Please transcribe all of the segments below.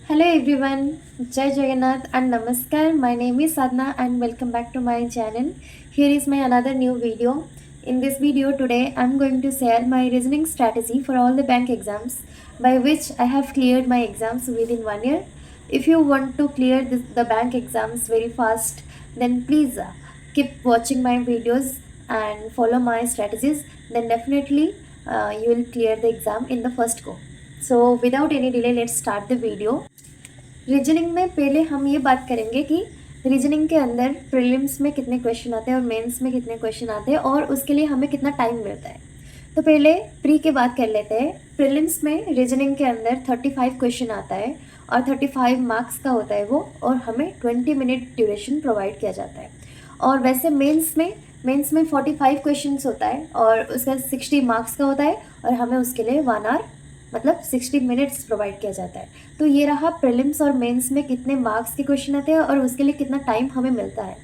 Hello everyone, Jai Jagannath and Namaskar. My name is Sadhna and welcome back to my channel. Here is my another new video. In this video today, I am going to share my reasoning strategy for all the bank exams by which I have cleared my exams within 1 year. If you want to clear the bank exams very fast, then please keep watching my videos and follow my strategies. Then definitely you will clear the exam in the first go. So without any delay, let's start the video. Reasoning में पहले हम ये बात करेंगे कि reasoning के अंदर prelims में कितने क्वेश्चन आते हैं और मेंस में कितने क्वेश्चन आते हैं और उसके लिए हमें कितना टाइम मिलता है। तो पहले प्री की बात कर लेते हैं। प्रीलिम्स में रीजनिंग के अंदर 35 क्वेश्चन आता है और 35 मार्क्स का होता है वो, और हमें 20 मिनट ड्यूरेशन प्रोवाइड किया जाता है। और वैसे मेंस में 45 क्वेश्चंस होता है और उसका 60 मार्क्स का होता है और हमें उसके लिए 1 आवर मतलब 60 मिनट्स प्रोवाइड किया जाता है। तो ये रहा प्रीलिम्स और मेंस में कितने मार्क्स के क्वेश्चन आते हैं और उसके लिए कितना टाइम हमें मिलता है।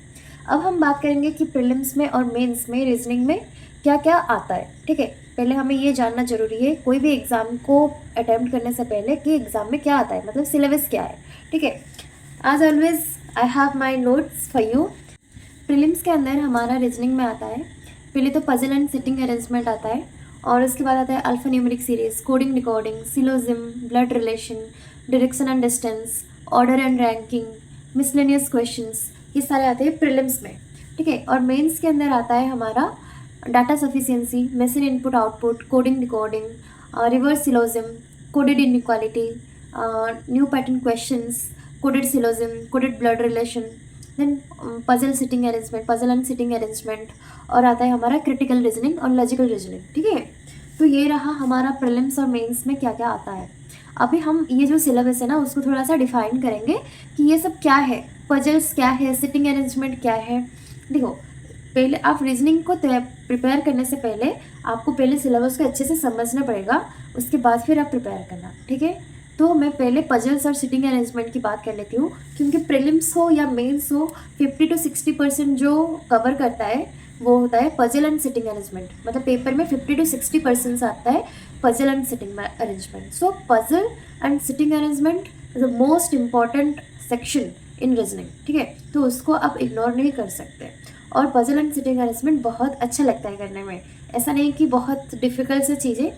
अब हम बात करेंगे कि प्रीलिम्स में और मेंस में रीजनिंग में क्या क्या आता है। ठीक है, पहले हमें ये जानना जरूरी है कोई भी एग्ज़ाम को अटैम्प्ट करने से पहले कि एग्ज़ाम में क्या आता है, मतलब सिलेबस क्या है। ठीक है, as always I have my notes for you. Prelims के अंदर हमारा रीजनिंग में आता है पहले तो पजल एंड सिटिंग अरेंजमेंट आता है, और उसके बाद आता है alpha numeric series, coding decoding, syllogism, blood relation, direction and distance, order and ranking, miscellaneous questions, ये सारे आते हैं प्रीलिम्स में। ठीक है, और मेंस के अंदर आता है हमारा data sufficiency, machine input output, coding decoding, reverse syllogism, coded inequality, new pattern questions, coded syllogism, coded blood relation, then puzzle and sitting arrangement, और आता है हमारा क्रिटिकल रीजनिंग और लॉजिकल रीजनिंग। ठीक है, तो ये रहा हमारा प्रीलिम्स और मेंस में क्या क्या आता है। अभी हम ये जो सिलेबस है ना उसको थोड़ा सा डिफाइन करेंगे कि ये सब क्या है, पजल्स क्या है, सिटिंग अरेंजमेंट क्या है। देखो, पहले आप रीजनिंग को प्रिपेयर करने से पहले आपको पहले सिलेबस को अच्छे से समझना पड़ेगा, उसके बाद फिर आप प्रिपेयर करना। ठीक है, तो मैं पहले पजल्स और सिटिंग अरेंजमेंट की बात कर लेती हूँ, क्योंकि प्रीलिम्स हो या मेंस हो 50 to 60% जो कवर करता है वो होता है पजल एंड सिटिंग अरेंजमेंट। मतलब पेपर में 50 to 60% आता है puzzle and sitting arrangement. So puzzle and sitting arrangement is the most important section in reasoning. ठीक है, तो उसको आप इग्नोर नहीं कर सकते। और पजल एंड सिटिंग अरेंजमेंट बहुत अच्छा लगता है करने में, ऐसा नहीं कि बहुत डिफ़िकल्ट सी चीज़ें,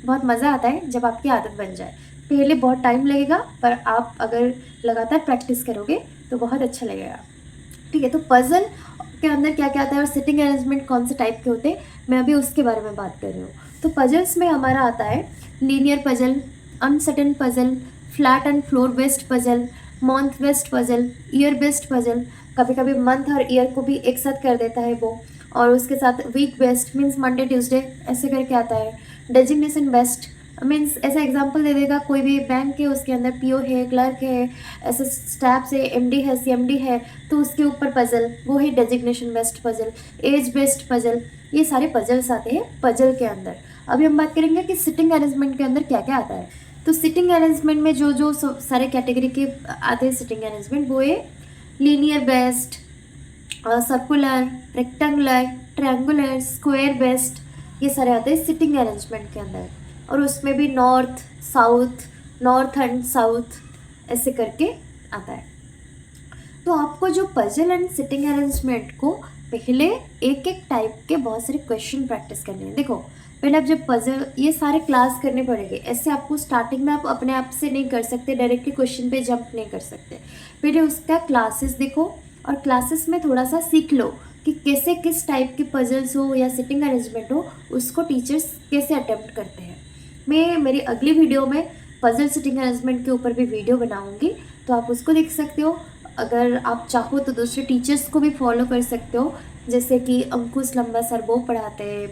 बहुत मज़ा आता है जब आपकी आदत बन जाए। पहले बहुत टाइम लगेगा, पर आप अगर लगातार प्रैक्टिस करोगे तो बहुत अच्छा लगेगा। ठीक है, तो पजल के अंदर क्या क्या आता है और सिटिंग अरेंजमेंट कौन से टाइप के होते हैं, मैं अभी उसके बारे में बात कर रही हूँ। तो पजल्स में हमारा आता है linear puzzle, uncertain puzzle, flat and floor based puzzle, month based puzzle, year based puzzle, कभी कभी मंथ और ईयर को भी एक साथ कर देता है वो, और उसके साथ week based means Monday Tuesday ऐसे करके आता है। डेजिग्नेशन बेस्ड मीन्स ऐसा एग्जांपल दे देगा, कोई भी बैंक के उसके अंदर पीओ है, क्लर्क है, ऐसे स्टाफ से एमडी है, सीएमडी है, तो उसके ऊपर पजल, वो है designation based puzzle, age based puzzle, ये सारे पजल्स आते हैं पजल के अंदर। अभी हम बात करेंगे कि सिटिंग अरेंजमेंट के अंदर क्या क्या आता है। तो सिटिंग अरेंजमेंट में जो जो सारे कैटेगरी के आते हैं सिटिंग अरेंजमेंट, वो है linear based, circular, rectangular, triangular, square based, ये सारे आते हैं सिटिंग अरेंजमेंट के अंदर। और उसमें भी नॉर्थ एंड साउथ ऐसे करके आता है। तो आपको जो पजल एंड सिटिंग अरेंजमेंट को पहले एक एक टाइप के बहुत सारे क्वेश्चन प्रैक्टिस करने हैं। देखो, पहले आप जब पजल ये सारे क्लास करने पड़ेंगे, ऐसे आपको स्टार्टिंग में आप अपने आप से नहीं कर सकते, डायरेक्टली क्वेश्चन पे जंप नहीं कर सकते। पहले उसका क्लासेस देखो और क्लासेस में थोड़ा सा सीख लो कि कैसे किस टाइप के पजल्स हो या सिटिंग अरेंजमेंट हो, उसको टीचर्स कैसे अटेम्प्ट करते हैं। मैं मेरी अगली वीडियो में पजल सिटिंग अरेंजमेंट के ऊपर भी वीडियो बनाऊंगी, तो आप उसको देख सकते हो। अगर आप चाहो तो दूसरे टीचर्स को भी फॉलो कर सकते हो, जैसे कि अंकुश लंबा सर वो पढ़ाते हैं,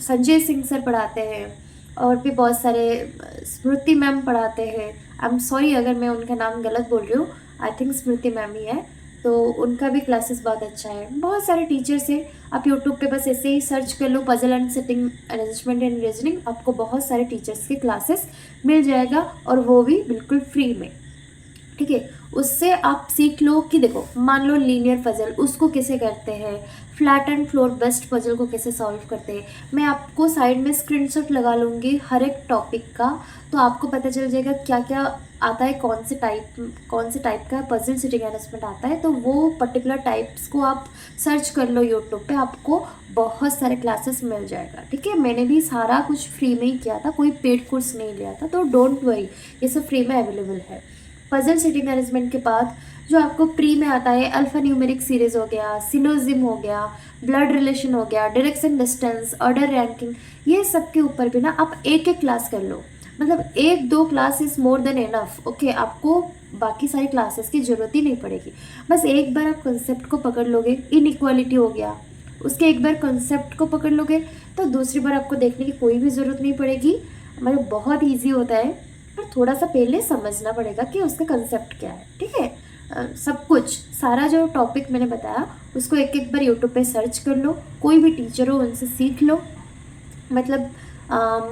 संजय सिंह सर पढ़ाते हैं, और भी बहुत सारे स्मृति मैम पढ़ाते हैं। आई एम सॉरी अगर मैं उनका नाम गलत बोल रही हूँ, आई थिंक स्मृति मैम ही है, तो उनका भी क्लासेस बहुत अच्छा है। बहुत सारे टीचर्स हैं, आप यूट्यूब पे बस ऐसे ही सर्च कर लो puzzle and sitting arrangement and reasoning, आपको बहुत सारे टीचर्स के क्लासेस मिल जाएगा, और वो भी बिल्कुल फ्री में। ठीक है, उससे आप सीख लो कि देखो, मान लो लीनियर पजल उसको कैसे करते हैं, flat and floor based puzzle को कैसे सॉल्व करते हैं। मैं आपको साइड में स्क्रीनशॉट लगा लूँगी हर एक टॉपिक का, तो आपको पता चल जाएगा क्या क्या आता है कौन से टाइप का पजल सिटिंग अरेंजमेंट आता है, तो वो पर्टिकुलर टाइप्स को आप सर्च कर लो यूट्यूब पे, आपको बहुत सारे क्लासेस मिल जाएगा। ठीक है, मैंने भी सारा कुछ फ्री में ही किया था, कोई पेड कोर्स नहीं लिया था, तो डोंट वरी, ये सब फ्री में अवेलेबल है। पजल सिटिंग अरेंजमेंट के बाद जो आपको प्री में आता है, अल्फा न्यूमेरिक सीरीज हो गया, सिलोजिम हो गया, ब्लड रिलेशन हो गया, डायरेक्शन डिस्टेंस, ऑर्डर रैंकिंग, ये सब के ऊपर भी ना आप एक एक क्लास कर लो। मतलब एक दो class is more than enough. Okay, आपको बाकी सारी क्लासेस की ज़रूरत ही नहीं पड़ेगी। बस एक बार आप कंसेप्ट को पकड़ लोगे, इनइक्वालिटी हो गया, उसके एक बार कंसेप्ट को पकड़ लोगे तो दूसरी बार आपको देखने की कोई भी ज़रूरत नहीं पड़ेगी। मतलब बहुत ईजी होता है, पर थोड़ा सा पहले समझना पड़ेगा कि उसका कंसेप्ट क्या है। ठीक है, सब कुछ सारा जो टॉपिक मैंने बताया उसको एक एक बार यूट्यूब पे सर्च कर लो, कोई भी टीचर हो उनसे सीख लो। मतलब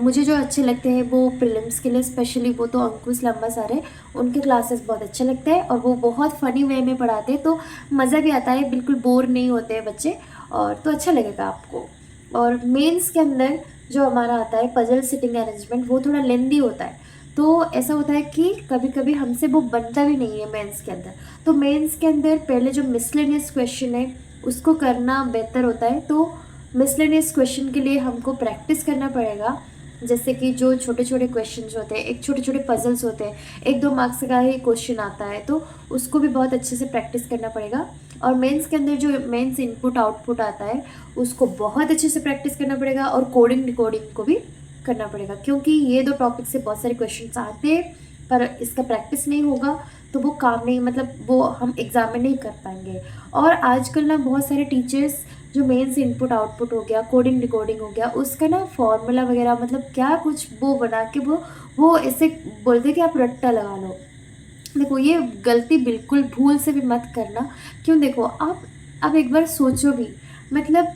मुझे जो अच्छे लगते हैं वो प्रीलिम्स के लिए स्पेशली, वो तो अंकुश लंबा सर है, उनके क्लासेस बहुत अच्छे लगते हैं और वो बहुत फ़नी वे में पढ़ाते हैं, तो मज़ा भी आता है, बिल्कुल बोर नहीं होते हैं बच्चे, और तो अच्छा लगेगा आपको। और मेंस के अंदर जो हमारा आता है पजल सिटिंग अरेंजमेंट, वो थोड़ा लेंदी होता है, तो ऐसा होता है कि कभी कभी हमसे वो बनता भी नहीं है मेंस के अंदर। तो मेंस के अंदर पहले जो मिसलेनियस क्वेश्चन है उसको करना बेहतर होता है। तो मिसलेनियस क्वेश्चन के लिए हमको प्रैक्टिस करना पड़ेगा। जैसे कि जो छोटे छोटे क्वेश्चंस होते हैं, एक छोटे छोटे पजल्स होते हैं, 1-2 मार्क्स का ही क्वेश्चन आता है, तो उसको भी बहुत अच्छे से प्रैक्टिस करना पड़ेगा। और मेंस के अंदर जो मेंस इनपुट आउटपुट आता है उसको बहुत अच्छे से प्रैक्टिस करना पड़ेगा, और कोडिंग डिकोडिंग को भी करना पड़ेगा, क्योंकि ये दो टॉपिक से बहुत सारे क्वेश्चन आते हैं, पर इसका प्रैक्टिस नहीं होगा तो वो काम नहीं, मतलब वो हम एग्ज़ाम में नहीं कर पाएंगे। और आजकल ना बहुत सारे टीचर्स जो मेंस इनपुट आउटपुट हो गया, कोडिंग डिकोडिंग हो गया, उसका ना फॉर्मूला वगैरह मतलब क्या कुछ वो बना के वो ऐसे बोलते कि आप रट्टा लगा लो। देखो ये गलती बिल्कुल भूल से भी मत करना। क्यों, देखो आप एक बार सोचो भी, मतलब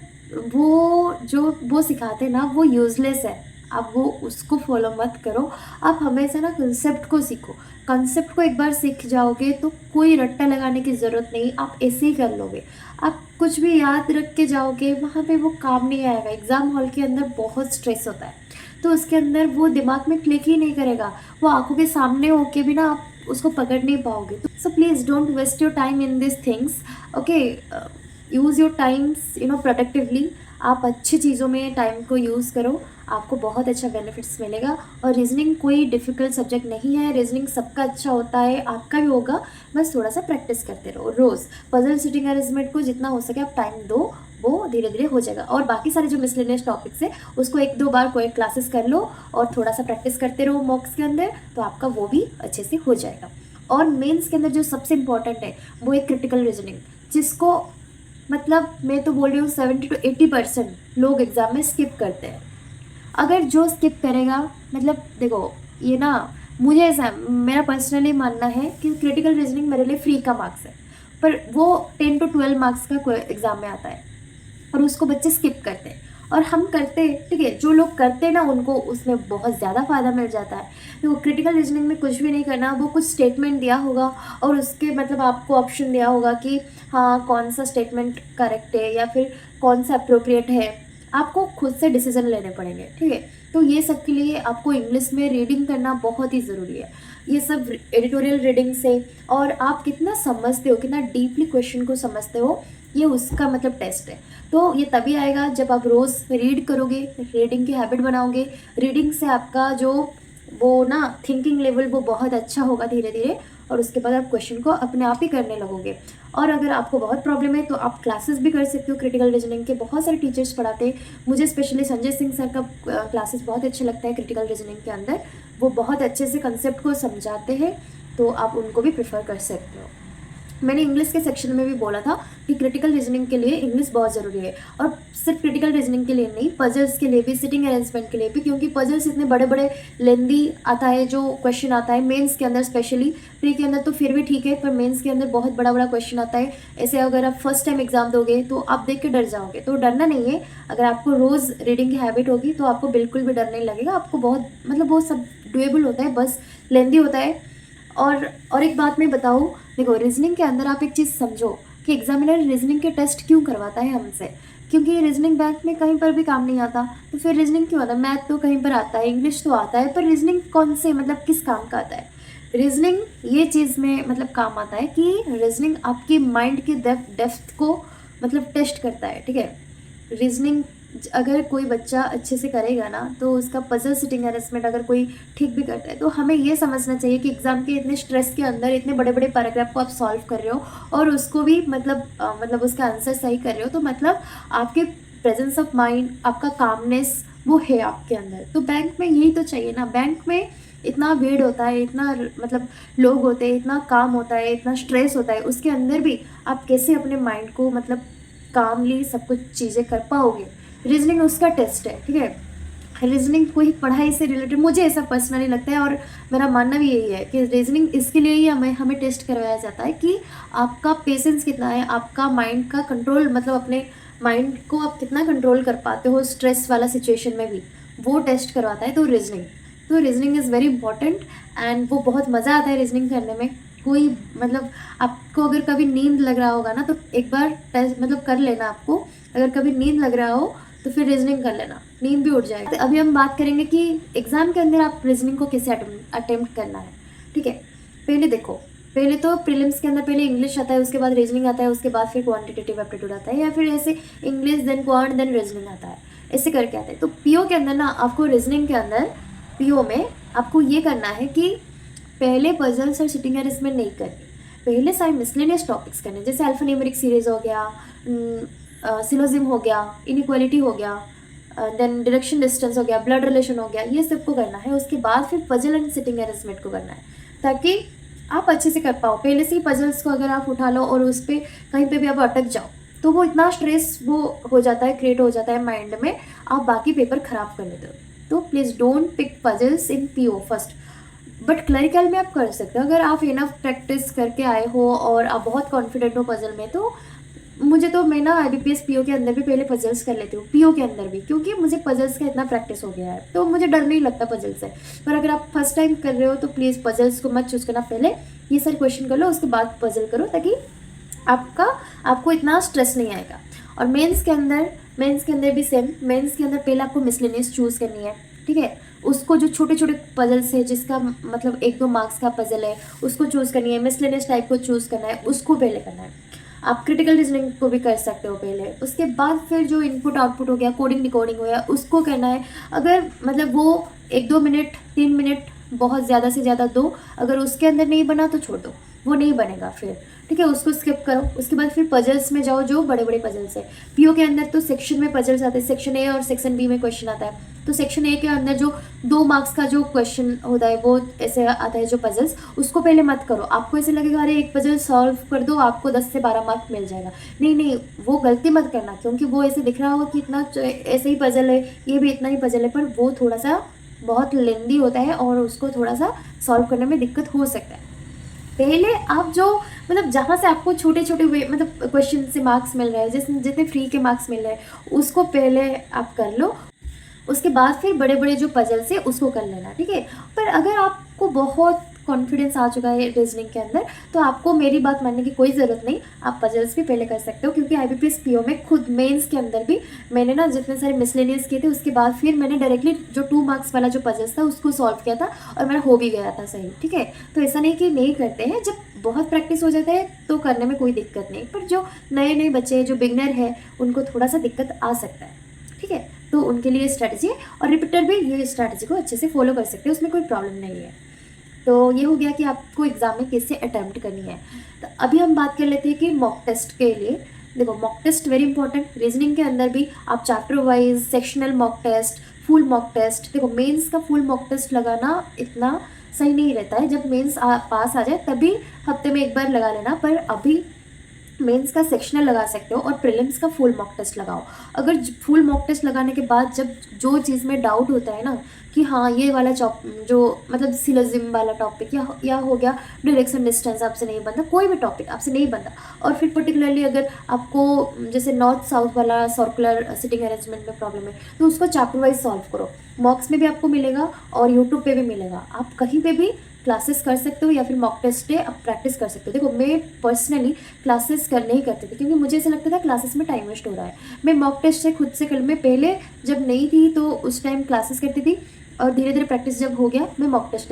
वो जो वो सिखाते हैं ना वो यूज़लेस है, आप वो उसको फॉलो मत करो। आप हमेशा ना कंसेप्ट को सीखो, कंसेप्ट को एक बार सीख जाओगे तो कोई रट्टा लगाने की ज़रूरत नहीं, आप ऐसे ही कर लोगे। आप कुछ भी याद रख के जाओगे वहाँ पे वो काम नहीं आएगा। एग्ज़ाम हॉल के अंदर बहुत स्ट्रेस होता है, तो उसके अंदर वो दिमाग में क्लिक ही नहीं करेगा, वो आंखों के सामने होके भी ना आप उसको पकड़ नहीं पाओगे। So please don't waste your time in this things. Okay, use your times productively. आप अच्छी चीज़ों में टाइम को यूज़ करो, आपको बहुत अच्छा बेनिफिट्स मिलेगा। और रीजनिंग कोई डिफ़िकल्ट सब्जेक्ट नहीं है, रीजनिंग सबका अच्छा होता है, आपका भी होगा, बस थोड़ा सा प्रैक्टिस करते रहो रोज़। पजल सिटिंग अरेंजमेंट को जितना हो सके आप टाइम दो, वो धीरे धीरे हो जाएगा। और बाकी सारे जो मिसलेनियस टॉपिक्स है उसको 1-2 बार कोई क्लासेस कर लो और थोड़ा सा प्रैक्टिस करते रहो मॉक्स के अंदर, तो आपका वो भी अच्छे से हो जाएगा। और मेंस के अंदर जो सबसे इम्पॉर्टेंट है वो एक क्रिटिकल रीजनिंग, जिसको मतलब मैं तो बोल रही हूँ 70-80% लोग एग्ज़ाम में स्किप करते हैं। अगर जो स्किप करेगा, मतलब देखो ये ना, मुझे ऐसा मेरा पर्सनली मानना है कि क्रिटिकल रीजनिंग मेरे लिए फ्री का मार्क्स है, पर वो 10 to 12 मार्क्स का एग्ज़ाम में आता है और उसको बच्चे स्किप करते हैं और हम करते हैं। ठीक है, जो लोग करते हैं ना उनको उसमें बहुत ज़्यादा फ़ायदा मिल जाता है। तो क्रिटिकल रीजनिंग में कुछ भी नहीं करना, वो कुछ स्टेटमेंट दिया होगा और उसके मतलब आपको ऑप्शन दिया होगा कि हाँ कौन सा स्टेटमेंट करेक्ट है या फिर कौन सा अप्रोप्रिएट है, आपको खुद से डिसीजन लेने पड़ेंगे। ठीक है, तो ये सब के लिए आपको इंग्लिश में रीडिंग करना बहुत ही ज़रूरी है। ये सब एडिटोरियल रीडिंग से, और आप कितना समझते हो, कितना डीपली क्वेश्चन को समझते हो, ये उसका मतलब टेस्ट है। तो ये तभी आएगा जब आप रोज़ रीड करोगे, रीडिंग की हैबिट बनाओगे। रीडिंग से आपका जो वो ना थिंकिंग लेवल वो बहुत अच्छा होगा धीरे धीरे, और उसके बाद आप क्वेश्चन को अपने आप ही करने लगोगे। और अगर आपको बहुत प्रॉब्लम है तो आप क्लासेस भी कर सकते हो क्रिटिकल रीजनिंग के, बहुत सारे टीचर्स पढ़ाते हैं। मुझे स्पेशली संजय सिंह सर का क्लासेस बहुत अच्छे लगता है क्रिटिकल रीजनिंग के अंदर, वो बहुत अच्छे से कंसेप्ट को समझाते हैं, तो आप उनको भी प्रेफर कर सकते हो। मैंने इंग्लिश के सेक्शन में भी बोला था कि क्रिटिकल रीजनिंग के लिए इंग्लिश बहुत ज़रूरी है, और सिर्फ क्रिटिकल रीजनिंग के लिए नहीं, पजल्स के लिए भी, सिटिंग अरेंजमेंट के लिए भी, क्योंकि पजल्स इतने बड़े बड़े लेंदी आता है जो क्वेश्चन आता है मेंस के अंदर। स्पेशली प्री के अंदर तो फिर भी ठीक है, पर मेंस के अंदर बहुत बड़ा बड़ा क्वेश्चन आता है। ऐसे अगर आप फर्स्ट टाइम एग्जाम दोगे तो आप देख के डर जाओगे, तो डरना नहीं है। अगर आपको रोज़ रीडिंग की हैबिट होगी तो आपको बिल्कुल भी डर नहीं लगेगा, आपको बहुत मतलब वो सब डुएबल होता है, बस लेंदी होता है। और एक बात मैं बताऊँ, देखो रीजनिंग के अंदर आप एक चीज़ समझो कि एग्जामिनर रीजनिंग के टेस्ट क्यों करवाता है हमसे, क्योंकि रीजनिंग बैंक में कहीं पर भी काम नहीं आता, तो फिर रीजनिंग क्यों आता है। मैथ तो कहीं पर आता है, इंग्लिश तो आता है, पर रीजनिंग कौन से मतलब किस काम का आता है। रीजनिंग ये चीज़ में मतलब काम आता है कि रीजनिंग आपकी माइंड की डेप्थ को मतलब टेस्ट करता है, ठीक है। रीजनिंग अगर कोई बच्चा अच्छे से करेगा ना, तो उसका पजल सिटिंग अरेंजमेंट अगर कोई ठीक भी करता है, तो हमें ये समझना चाहिए कि एग्ज़ाम के इतने स्ट्रेस के अंदर इतने बड़े बड़े पैराग्राफ को आप सॉल्व कर रहे हो और उसको भी मतलब उसका आंसर सही कर रहे हो, तो मतलब आपके प्रेजेंस ऑफ माइंड, आपका कामनेस वो है आपके अंदर। तो बैंक में यही तो चाहिए ना। बैंक में इतना भीड़ होता है, इतना मतलब लोग होते हैं, इतना काम होता है, इतना स्ट्रेस होता है, उसके अंदर भी आप कैसे अपने माइंड को मतलब कामली सब कुछ चीज़ें कर पाओगे। रीजनिंग उसका टेस्ट है, ठीक है। रीजनिंग कोई पढ़ाई से रिलेटेड, मुझे ऐसा पर्सनली लगता है और मेरा मानना भी यही है कि रीजनिंग इसके लिए ही हमें टेस्ट करवाया जाता है कि आपका पेशेंस कितना है, आपका माइंड का कंट्रोल, मतलब अपने माइंड को आप कितना कंट्रोल कर पाते हो स्ट्रेस वाला सिचुएशन में भी, वो टेस्ट करवाता है। तो reasoning is very important and वो बहुत मज़ा आता है रीजनिंग करने में। कोई मतलब आपको अगर कभी नींद लग रहा होगा ना, तो एक बार टेस्ट मतलब कर लेना। आपको अगर कभी नींद लग रहा हो तो फिर रीजनिंग कर लेना, नींद भी उड़ जाएगी। तो अभी हम बात करेंगे कि एग्ज़ाम के अंदर आप रीजनिंग को कैसे अटेम्प्ट करना है, ठीक है। पहले देखो, पहले तो प्रीलिम्स के अंदर पहले इंग्लिश आता है, उसके बाद रीजनिंग आता है, उसके बाद फिर क्वांटिटेटिव एप्टीट्यूड आता है, या फिर ऐसे English then quant then reasoning आता है, ऐसे करके आता है। तो पीओ के अंदर ना आपको रीजनिंग के अंदर पीओ में आपको ये करना है कि पहले पजल्स और सिटिंग अरेंजमेंट नहीं करनी, पहले सारे मिसलेनियस टॉपिक्स करने, जैसे अल्फान्यूमेरिक सीरीज हो गया, सिलोजिम हो गया, इनइक्वालिटी हो गया, देन डायरेक्शन डिस्टेंस हो गया, ब्लड रिलेशन हो गया, ये सब को करना है। उसके बाद फिर पजल एंड सिटिंग अरेंजमेंट को करना है, ताकि आप अच्छे से कर पाओ। पहले से ही पजल्स को अगर आप उठा लो और उस पर कहीं पे भी आप अटक जाओ, तो वो इतना स्ट्रेस वो हो जाता है, क्रिएट हो जाता है माइंड में, आप बाकी पेपर खराब कर लेते हो। तो please don't pick puzzles in PO first. But clerical में आप कर सकते हो, अगर आप इनफ प्रैक्टिस करके आए हो और आप बहुत कॉन्फिडेंट हो पजल में। तो मैं ना IBPS पीओ के अंदर भी पहले पजल्स कर लेती हूँ, पीओ के अंदर भी, क्योंकि मुझे पजल्स का इतना प्रैक्टिस हो गया है, तो मुझे डर नहीं लगता पजल से। पर अगर आप फर्स्ट टाइम कर रहे हो तो प्लीज़ पजल्स को मत चूज़ करना, पहले ये सारे क्वेश्चन कर लो, उसके बाद पजल करो, ताकि आपको इतना स्ट्रेस नहीं आएगा। और मेंस के अंदर भी सेम, मेंस के अंदर पहले आपको मिसलेनियस चूज़ करनी है, ठीक है। उसको जो छोटे छोटे पजल्स है, जिसका मतलब 1-2 मार्क्स का पजल है, उसको चूज़ करनी है। मिसलेनियस टाइप को चूज़ करना है, उसको पहले करना है। आप क्रिटिकल रीजनिंग को भी कर सकते हो पहले, उसके बाद फिर जो इनपुट आउटपुट हो गया, कोडिंग डिकोडिंग हो गया, उसको करना है। अगर मतलब वो 1-2 मिनट 3 मिनट बहुत ज़्यादा से ज़्यादा दो, अगर उसके अंदर नहीं बना तो छोड़ दो, वो नहीं बनेगा फिर, ठीक है, उसको स्किप करो। उसके बाद फिर पजल्स में जाओ, जो बड़े बड़े पजल्स है। पीओ के अंदर तो सेक्शन में पजल्स आते हैं, सेक्शन ए और सेक्शन बी में क्वेश्चन आता है। तो सेक्शन ए के अंदर जो 2 मार्क्स का जो क्वेश्चन होता है, वो ऐसे आता है जो पजल्स, उसको पहले मत करो। आपको ऐसे लगेगा अरे एक पजल सॉल्व कर दो, आपको 10 से 12 मार्क्स मिल जाएगा। नहीं नहीं, वो गलती मत करना, क्योंकि वो ऐसे दिख रहा होगा कि इतना ऐसे ही पजल है, ये भी इतना ही पजल है, पर वो थोड़ा सा बहुत लेंदी होता है और उसको थोड़ा सा सॉल्व करने में दिक्कत हो सकता है। पहले आप जो मतलब जहाँ से आपको छोटे छोटे वे मतलब क्वेश्चन से मार्क्स मिल रहे हैं, जितने फ्री के मार्क्स मिल रहे हैं, उसको पहले आप कर लो। उसके बाद फिर बड़े बड़े जो पजल्स है उसको कर लेना, ठीक है। पर अगर आपको बहुत कॉन्फिडेंस आ चुका है रीजनिंग के अंदर, तो आपको मेरी बात मानने की कोई ज़रूरत नहीं, आप पजल्स भी पहले कर सकते हो। क्योंकि IBPS पीओ में खुद मेंस के अंदर भी मैंने ना जितने सारे मिसलेनियस किए थे, उसके बाद फिर मैंने डायरेक्टली जो 2 मार्क्स वाला जो पजल्स था उसको सॉल्व किया था, और मेरा हो भी गया था सही, ठीक है। तो ऐसा नहीं कि नहीं करते हैं, जब बहुत प्रैक्टिस हो जाता है तो करने में कोई दिक्कत नहीं। पर जो नए नए बच्चे हैं, जो बिगनर है, उनको थोड़ा सा दिक्कत आ सकता है, ठीक है। तो उनके लिए स्ट्रैटेजी है, और रिपीटर भी ये स्ट्रैटेजी को अच्छे से फॉलो कर सकते हैं, उसमें कोई प्रॉब्लम नहीं है। तो ये हो गया कि आपको एग्ज़ाम में कैसे अटैम्प्ट करनी है। तो अभी हम बात कर लेते हैं कि मॉक टेस्ट के लिए। देखो, mock test very important. Reasoning के अंदर भी आप chapter wise, sectional mock test, full mock test. देखो, मेंस का फुल मॉक टेस्ट लगाना इतना सही नहीं रहता है, जब मेंस पास आ जाए तभी हफ्ते में एक बार लगा लेना। पर अभी मेंस का सेक्शनल लगा सकते हो और प्रीलिम्स का फुल मॉक टेस्ट लगाओ। अगर फुल मॉक टेस्ट लगाने के बाद जब जो चीज़ में डाउट होता है ना कि हाँ ये वाला जो मतलब सिलोजिम वाला टॉपिक या हो गया डायरेक्शन डिस्टेंस आपसे नहीं बनता, कोई भी टॉपिक आपसे नहीं बनता, और फिर पर्टिकुलरली अगर आपको जैसे नॉर्थ साउथ वाला सर्कुलर सिटिंग अरेंजमेंट में प्रॉब्लम है, तो उसको चैप्टर वाइज सॉल्व करो। मॉक्स में भी आपको मिलेगा और यूट्यूब पे भी मिलेगा, आप कहीं पे भी क्लासेस कर सकते हो या फिर मॉक टेस्ट है आप प्रैक्टिस कर सकते हो। देखो, मैं पर्सनली क्लासेस नहीं करती थी, क्योंकि मुझे ऐसा लगता था क्लासेस में टाइम वेस्ट हो रहा है। मैं मॉक टेस्ट से खुद से मैं पहले जब नहीं थी तो उस टाइम क्लासेस करती थी, और धीरे धीरे प्रैक्टिस जब हो गया मैं मॉक टेस्ट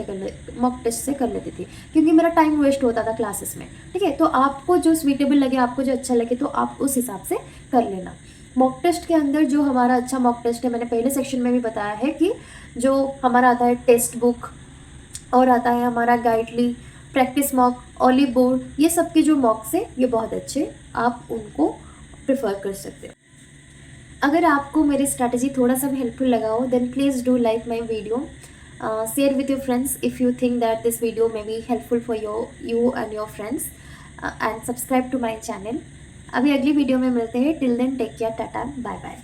से कर लेती थी, क्योंकि मेरा टाइम वेस्ट होता था क्लासेस में। ठीक है, तो आपको जो स्वीटेबल लगे, आपको जो अच्छा लगे, तो आप उस हिसाब से कर लेना। मॉक टेस्ट के अंदर जो हमारा अच्छा मॉक टेस्ट है, मैंने पहले सेक्शन में भी बताया है कि जो हमारा आता है टेक्स्ट बुक, और आता है हमारा गाइडली, प्रैक्टिस मॉक, ओलिव बोर्ड, ये सब के जो मॉक्स है ये बहुत अच्छे, आप उनको प्रेफर कर सकते हो। अगर आपको मेरी स्ट्रैटेजी थोड़ा सा भी हेल्पफुल लगा हो, then please do like my video, share with your friends if you think that this video may be helpful for you and your friends, and subscribe to my channel. अभी अगली video में मिलते हैं, till then take care, tata, bye bye.